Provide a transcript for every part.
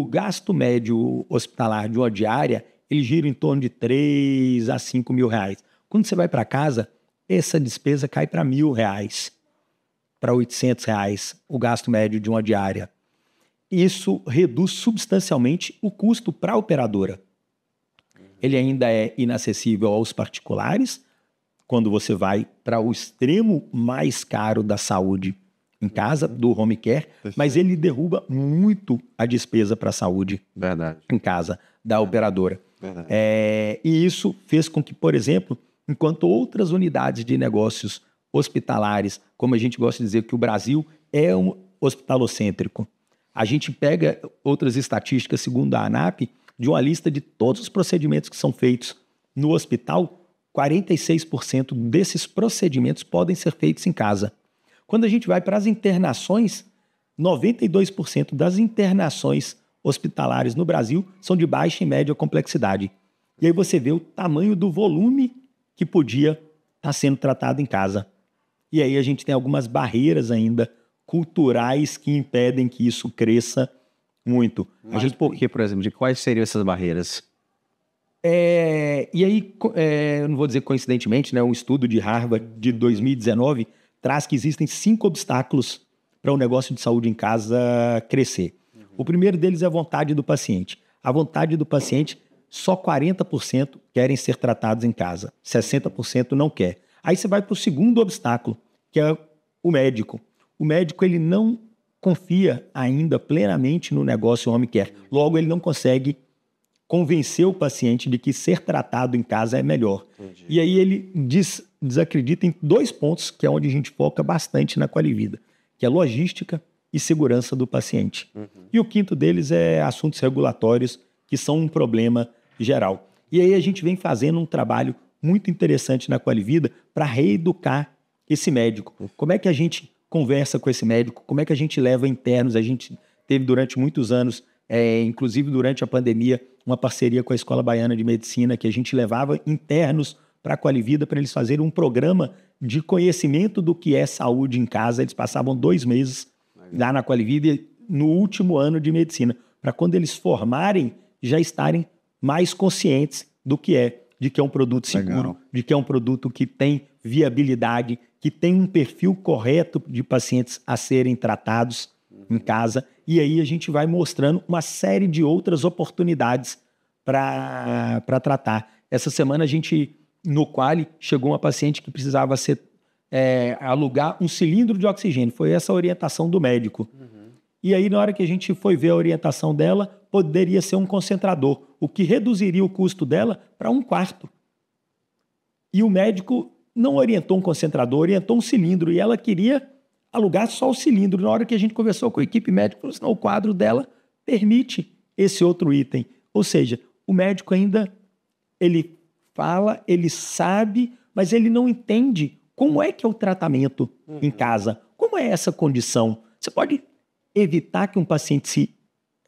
o gasto médio hospitalar de uma diária, ele gira em torno de 3 a 5 mil reais. Quando você vai para casa, essa despesa cai para R$ 1.000, para R$ 800, o gasto médio de uma diária. Isso reduz substancialmente o custo para a operadora. Ele ainda é inacessível aos particulares, quando você vai para o extremo mais caro da saúde em casa, do home care, mas ele derruba muito a despesa para a saúde em casa da operadora. E isso fez com que, por exemplo, enquanto outras unidades de negócios hospitalares, como a gente gosta de dizer que o Brasil é um hospitalocêntrico, a gente pega outras estatísticas, segundo a ANAP, de uma lista de todos os procedimentos que são feitos no hospital, 46% desses procedimentos podem ser feitos em casa. Quando a gente vai para as internações, 92% das internações hospitalares no Brasil são de baixa e média complexidade. E aí você vê o tamanho do volume que podia estar sendo tratado em casa. E aí a gente tem algumas barreiras ainda culturais que impedem que isso cresça muito. Mas por que, por exemplo, de quais seriam essas barreiras? E aí, eu não vou dizer coincidentemente, né, um estudo de Harvard de 2019 traz que existem 5 obstáculos para o negócio de saúde em casa crescer. O primeiro deles é a vontade do paciente. A vontade do paciente, só 40% querem ser tratados em casa, 60% não quer. Aí você vai para o segundo obstáculo, que é o médico. O médico ele não confia ainda plenamente no negócio home care. Logo, ele não consegue convencer o paciente de que ser tratado em casa é melhor. Entendi. E aí ele desacredita em 2 pontos, que é onde a gente foca bastante na Qualivida, que é logística e segurança do paciente. E o quinto deles é assuntos regulatórios, que são um problema geral. E aí a gente vem fazendo um trabalho muito interessante na Qualivida para reeducar esse médico. Como é que a gente conversa com esse médico? Como é que a gente leva internos? A gente teve durante muitos anos, inclusive durante a pandemia, uma parceria com a Escola Baiana de Medicina, que a gente levava internos para a Qualivida para eles fazerem um programa de conhecimento do que é saúde em casa. Eles passavam 2 meses lá na Qualivida no último ano de medicina, para quando eles formarem, já estarem mais conscientes do que é, de que é um produto seguro, de que é um produto que tem viabilidade, que tem um perfil correto de pacientes a serem tratados em casa. E aí a gente vai mostrando uma série de outras oportunidades para tratar. Essa semana a gente, no Quali, chegou uma paciente que precisava alugar um cilindro de oxigênio. Foi essa a orientação do médico. E aí, na hora que a gente foi ver a orientação dela, poderia ser um concentrador, o que reduziria o custo dela para 1/4. E o médico não orientou um concentrador, orientou um cilindro, e ela queria alugar só o cilindro. Na hora que a gente conversou com a equipe médica, falou assim, não, o quadro dela permite esse outro item. Ou seja, o médico ainda, ele fala, ele sabe, mas ele não entende como é que é o tratamento em casa, como é essa condição. Você pode evitar que um paciente se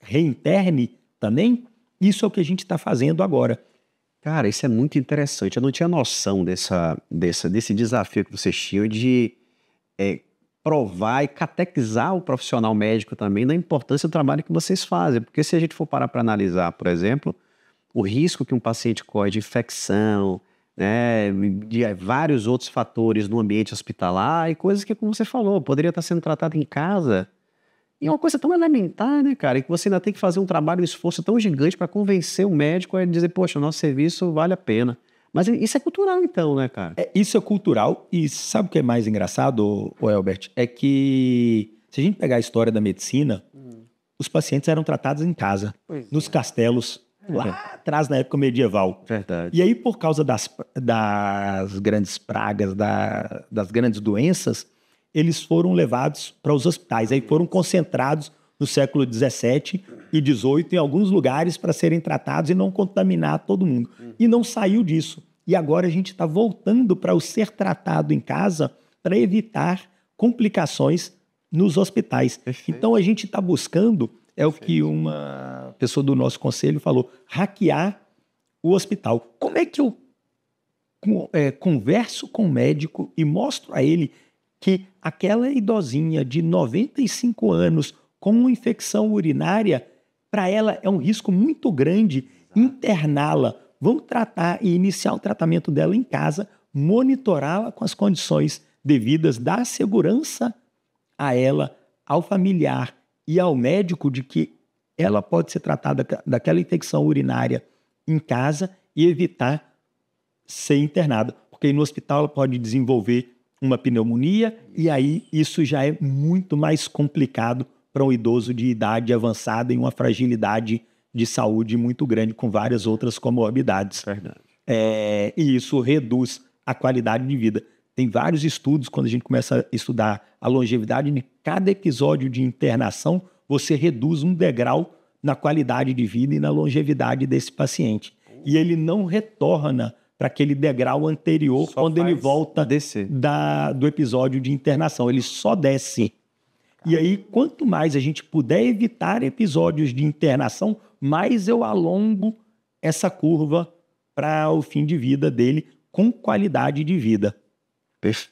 reinterne também? Isso é o que a gente está fazendo agora. Cara, isso é muito interessante. Eu não tinha noção desse desafio que vocês tinham de provar e catequizar o profissional médico também da importância do trabalho que vocês fazem. Porque se a gente for parar para analisar, por exemplo, o risco que um paciente corre de infecção, né, de vários outros fatores no ambiente hospitalar e coisas que, como você falou, poderia estar sendo tratado em casa. E é uma coisa tão elementar, né, cara? E que você ainda tem que fazer um trabalho, um esforço tão gigante para convencer o médico a dizer, poxa, o nosso serviço vale a pena. Mas isso é cultural, então, né, cara? Isso é cultural. E sabe o que é mais engraçado, Elbert? É que, se a gente pegar a história da medicina, os pacientes eram tratados em casa, nos castelos, lá atrás, na época medieval. Verdade. E aí, por causa das grandes pragas, das grandes doenças, eles foram levados para os hospitais. Aí foram concentrados no século XVII e XVIII em alguns lugares para serem tratados e não contaminar todo mundo. E não saiu disso. E agora a gente está voltando para o ser tratado em casa para evitar complicações nos hospitais. Perfeito. Então a gente está buscando, o que uma pessoa do nosso conselho falou, hackear o hospital. Como é que eu converso com o médico e mostro a ele que aquela idosinha de 95 anos com uma infecção urinária, para ela é um risco muito grande interná-la. Vamos tratar e iniciar o tratamento dela em casa, monitorá-la com as condições devidas, dar segurança a ela, ao familiar e ao médico de que ela pode ser tratada daquela infecção urinária em casa e evitar ser internada. Porque no hospital ela pode desenvolver uma pneumonia e aí isso já é muito mais complicado para um idoso de idade avançada e uma fragilidade de saúde muito grande, com várias outras comorbidades. Verdade. E isso reduz a qualidade de vida. Tem vários estudos, quando a gente começa a estudar a longevidade, em cada episódio de internação, você reduz um degrau na qualidade de vida e na longevidade desse paciente. E ele não retorna para aquele degrau anterior quando ele volta do episódio de internação. Ele só desce. E aí, quanto mais a gente puder evitar episódios de internação, mais eu alongo essa curva para o fim de vida dele com qualidade de vida. Perfeito.